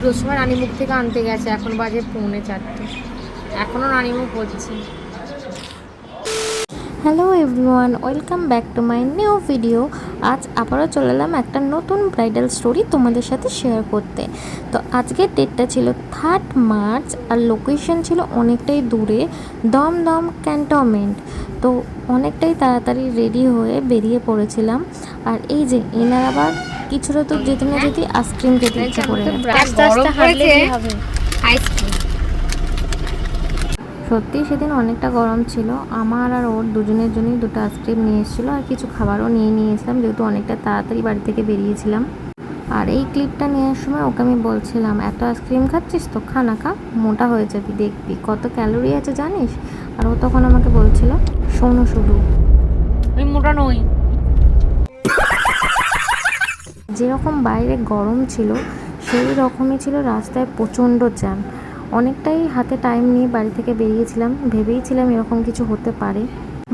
পুজোর সময় রানীমুখ থেকে আনতে গেছে, এখন বাজে 3:45, এখনও রানীমুখ হচ্ছে। Hello everyone, welcome back to my new video. আজ আবারও চলে এলাম একটা নতুন ব্রাইডাল স্টোরি তোমাদের সাথে শেয়ার করতে। তো আজকের ডেটটা ছিল 3 মার্চ আর লোকেশন ছিল অনেকটাই দূরে, দমদম ক্যান্টনমেন্ট। তো অনেকটাই তাড়াতাড়ি রেডি হয়ে বেরিয়ে পড়েছিলাম। আর এই যে এনার আবার কিছুটা তো যেতে না যেতে আইসক্রিম খেতে ইচ্ছা করে আস্তে আস্তে হাঁটলে কি হবে? আইসক্রিম। সত্যি সেদিন অনেকটা গরম ছিল। আমার আর ওর দুজনের জন্যই দুটো আইসক্রিম নিয়ে এসেছিলো, আর কিছু খাবারও নিয়েছিলাম, যেহেতু অনেকটা তাড়াতাড়ি বাড়ি থেকে বেরিয়েছিলাম। আর এই ক্লিপটা নেওয়ার সময় ওকে আমি বলছিলাম, এত আইসক্রিম খাচ্ছিস তো খা না, খা, মোটা হয়ে যাবি, দেখবি কত ক্যালোরি আছে জানিস। আর ও তখন আমাকে বলছিল, শোনো শুধু, আমি মোটা নই। যেরকম বাইরে গরম ছিল সেই রকমই ছিল রাস্তায় প্রচণ্ড জ্যাম। অনেকটাই হাতে টাইম নিয়ে বাড়ি থেকে বেরিয়েছিলাম, ভেবেইছিলাম এরকম কিছু হতে পারে।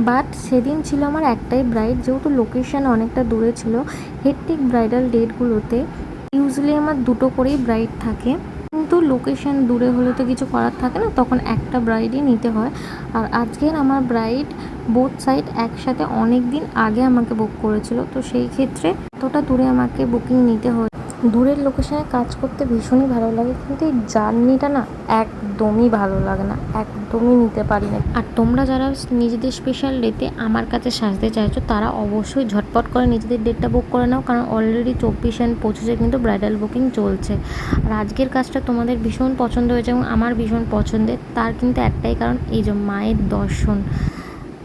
বাট সেদিন ছিল আমার একটাই ব্রাইড, যেহেতু লোকেশান অনেকটা দূরে ছিল। হেক্টিক ব্রাইডাল ডেটগুলোতে ইউজুয়ালি আমার দুটো করেই ব্রাইড থাকে, কিন্তু লোকেশান দূরে হলে তো কিছু করার থাকে না, তখন একটা ব্রাইডই নিতে হয়। আর আজকের আমার ব্রাইড বোথ সাইড একসাথে অনেক দিন আগে আমাকে বুক করেছিল, তো সেই ক্ষেত্রে এতটা দূরে আমাকে বুকিং নিতে হয়। দূরের লোকেশানে কাজ করতে ভীষণই ভালো লাগে, কিন্তু এই জার্নিটা না একদমই ভালো লাগে না, একদমই নিতে পারি না। আর তোমরা যারা নিজেদের স্পেশাল ডেতে আমার কাছে সাজতে চাইছো, তারা অবশ্যই ঝটপট করে নিজেদের ডেটটা বুক করে নাও, কারণ অলরেডি 24 and 25 কিন্তু ব্রাইডাল বুকিং চলছে। আর আজকের কাজটা তোমাদের ভীষণ পছন্দ হয়েছে এবং আমার ভীষণ পছন্দের, তার কিন্তু একটাই কারণ, এই যে মায়ের দর্শন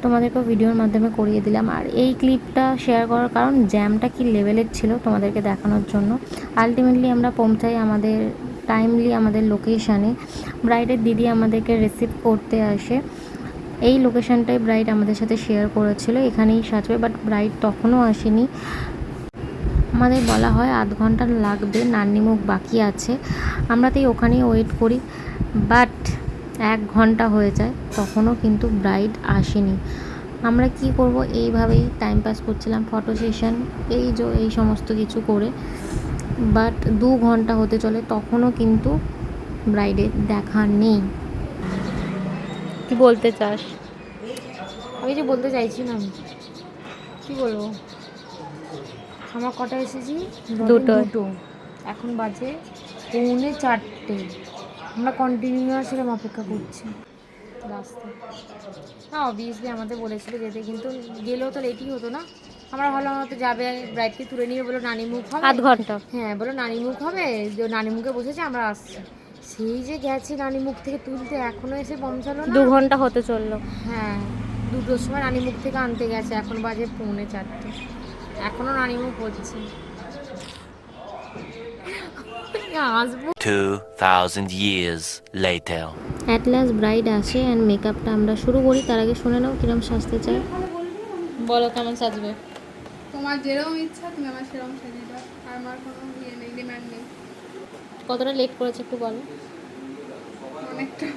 তোমাদেরকেও ভিডিওর মাধ্যমে করিয়ে দিলাম। আর এই ক্লিপটা শেয়ার করার কারণ জ্যামটা কি লেভেলের ছিল তোমাদেরকে দেখানোর জন্য। আলটিমেটলি আমরা পৌঁছাই আমাদের টাইমলি আমাদের লোকেশানে। ব্রাইডের দিদি আমাদেরকে রিসিভ করতে আসে। এই লোকেশানটাই ব্রাইড আমাদের সাথে শেয়ার করেছিল, এখানেই সাজবে, বাট ব্রাইড তখনও আসেনি। আমাদের বলা হয় 8 ঘন্টা লাগবে, নান্নিমুখ বাকি আছে। আমরা তাই ওখানেই ওয়েট করি, বাট 1 ঘন্টা হয়ে যায়, তখনও কিন্তু ব্রাইড আসেনি। আমরা কি করব, এইভাবেই টাইম পাস করছিলাম, ফটো সেশন এই সমস্ত কিছু করে। বাট 2 ঘন্টা হতে চলে, তখনও কিন্তু ব্রাইডের দেখা নেই। কি বলতে চাস? আমি যে বলতে চাইছি না, আমি কি বলবো, আমার কটা এসেছি? দুটো। এখন বাজে 3:45। আমরা কন্টিনিউয়াস এরকম অপেক্ষা করছি রাস্তায়। না, অবভিয়াসলি আমাদের বলেছিল যেতে, কিন্তু গেলেও তো লেটই হতো না। আমরা ভাবলাম হয়তো যাবে, ব্রাইডকে তুলে নিয়ে বলো নানিমুখ হবে 8 ঘন্টা। হ্যাঁ, বলো নানিমুখ হবে, যে নানিমুখে বসেছে, আমরা আসছি। সেই যে গেছি নানিমুখ থেকে তুলতে, এখনও এসে পৌঁছালো না। 2 ঘন্টা হতে চললো। হ্যাঁ, 2টোর সময় রানীমুখ থেকে আনতে গেছে, এখন বাজে 3:45, এখনও রানীমুখ হচ্ছে। আসবো 2000 years later. At last bride আসে অ্যান্ড মেকআপটা আমরা শুরু করি। তার আগে শুনে নাও কিরম সাজতে চাই। বলো কেমন সাজবে। তোমার যেরকম ইচ্ছা তুমি আমার সেরকম সাজিয়ে দাও, আর আমার কোনো ইয়ে নেই, ডিমান্ড নেই। কতটা লেট করেছে একটু বলো। অনেকটা।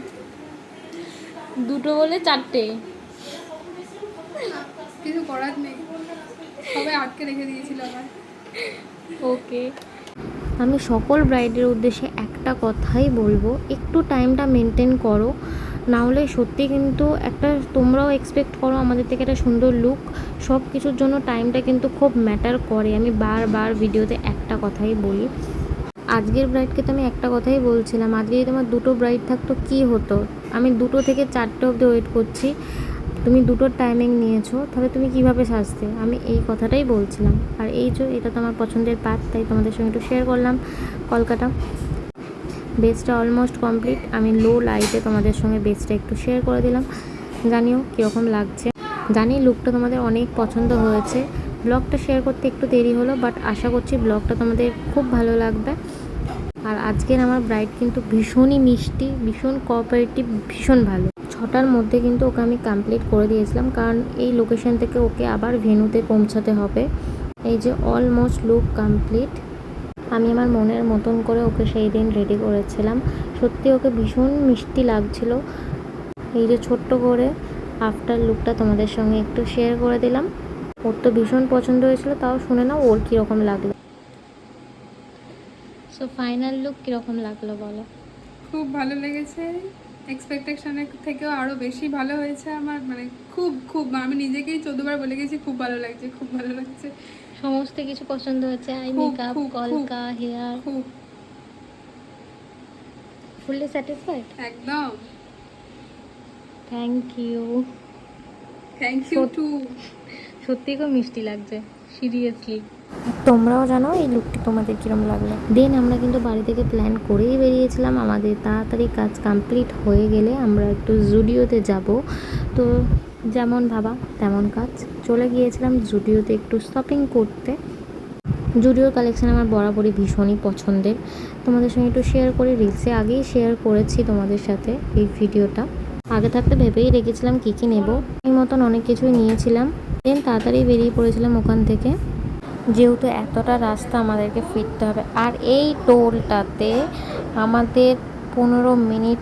2টো বলে 4টে। কিছু করার নেই, সবাই আটকে রেখে দিয়েছিল আমার। ওকে। আমি সকল ব্রাইডের উদ্দেশ্যে একটা কথাই বলবো, একটু টাইমটা মেনটেন করো, না হলে সত্যি কিন্তু একটা তোমরাও এক্সপেক্ট করো আমাদের থেকে একটা সুন্দর লুক। সব কিছুর জন্য টাইমটা কিন্তু খুব ম্যাটার করে। আমি বারবার ভিডিওতে একটা কথাই বলি। আজকের ব্রাইডকে তো আমি একটা কথাই বলছিলাম, আজকে যদি তোমার 2টো ব্রাইড থাকতো কী হতো। আমি 2টো থেকে 4টে অবধি ওয়েট করছি, তুমি 2টোর টাইমিং নিয়েছো, তাহলে তুমি কিভাবে সাজতে, আমি এই কথাটাই বলছিলাম। আর এই যে এটা তো আমার পছন্দের পার্ট, তাই তোমাদের সঙ্গে একটু শেয়ার করলাম। কলকাতা বেসটা অলমোস্ট কমপ্লিট, আমি লো লাইটে তোমাদের সঙ্গে বেসটা একটু শেয়ার করে দিলাম। জানিও কীরকম লাগছে, জানি লুকটা তোমাদের অনেক পছন্দ হয়েছে। ব্লগটা শেয়ার করতে একটু দেরি হলো, বাট আশা করছি ব্লগটা তোমাদের খুব ভালো লাগবে। আর আজকের আমার ব্রাইড কিন্তু ভীষণই মিষ্টি, ভীষণ কোঅপারেটিভ, ভীষণ ভালো। 6টার মধ্যে কিন্তু ওকে আমি কমপ্লিট করে দিয়েছিলাম, কারণ এই লোকেশন থেকে ওকে আবার ভেন্যুতে পৌঁছাতে হবে। এই যে অলমোস্ট লুক কমপ্লিট। আমি আমার মনের মতন করে ওকে সেই দিন রেডি করেছিলাম, সত্যি ওকে ভীষণ মিষ্টি লাগছিল। এই যে ছোট্ট করে আফটার লুকটা তোমাদের সঙ্গে একটু শেয়ার করে দিলাম। ওর তো ভীষণ পছন্দ হয়েছিল, তাও শুনে নাও ওর কীরকম লাগলো। সো সো ফাইনাল লুক কীরকম লাগলো বলো? খুব ভালো লেগেছে, এক্সপেকটেশনের থেকেও আরও বেশি ভালো হয়েছে আমার, মানে খুব খুব আমি নিজেকেই 14বার বলে গেছি খুব ভালো লাগছে, খুব ভালো লাগছে, সমস্ত কিছু পছন্দ হচ্ছে, আই খুব, মেকআপ, খুব, কলকা, হেয়ার, খুব ফুললি স্যাটিসফাইড? একদম। Thank you. Thank you too. সত্যি খুব মিষ্টি লাগছে, সিরিয়াসলি। তোমরাও জানো এই লুকটি তোমাদের কীরকম লাগলো। দেন আমরা কিন্তু বাড়ি থেকে প্ল্যান করেই বেরিয়েছিলাম, আমাদের তাড়াতাড়ি কাজ কমপ্লিট হয়ে গেলে আমরা একটু জুডিওতে যাব। তো যেমন ভাবা তেমন কাজ, চলে গিয়েছিলাম জুডিওতে একটু শপিং করতে। জুডিওর কালেকশান আমার বরাবরই ভীষণই পছন্দের, তোমাদের সঙ্গে একটু শেয়ার করি। রিলসে আগেই শেয়ার করেছি তোমাদের সাথে এই ভিডিওটা, আগে থাকতে ভেবেই রেখেছিলাম কী কী নেব, এই মতন অনেক কিছুই নিয়েছিলাম। দেন তাড়াতাড়ি বেরিয়ে পড়েছিলাম ওখান থেকে, যেহেতু এতটা রাস্তা আমাদেরকে ফিরতে হবে। আর এই টোলটাতে আমাদের 15 মিনিট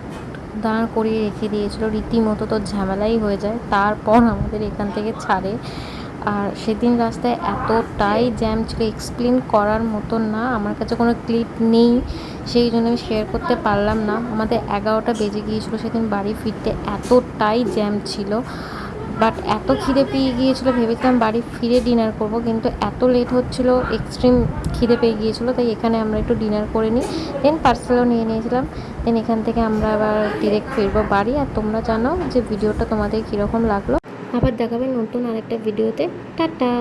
দাঁড় করিয়ে রেখে দিয়েছিল, রীতিমতো তো ঝামেলাই হয়ে যায়। তারপর আমাদের এখান থেকে ছাড়ে। আর সেদিন রাস্তায় এতটাই জ্যাম ছিল, এক্সপ্লেন করার মতন না, আমার কাছে কোনো ক্লিপ নেই, সেই জন্য আমি শেয়ার করতে পারলাম না। আমাদের 11টা বেজে গিয়েছিলো সেদিন বাড়ি ফিরতে, এতটাই জ্যাম ছিল। বাট এত খিদে পেয়ে গিয়েছিলো, ভেবেছিলাম বাড়ি ফিরে ডিনার করব, কিন্তু এত লেট হচ্ছিল, এক্সট্রিম খিদে পেয়ে গিয়েছিলো, তাই এখানে আমরা একটু ডিনার করে নিই। দেন পার্সেলও নিয়ে নিয়েছিলাম। দেন এখান থেকে আমরা আবার ডিরেক্ট ফিরবো বাড়ি। আর তোমরা জানো যে ভিডিওটা তোমাদের কীরকম লাগলো। আবার দেখাবে নতুন আরেকটা ভিডিওতে। টাটা।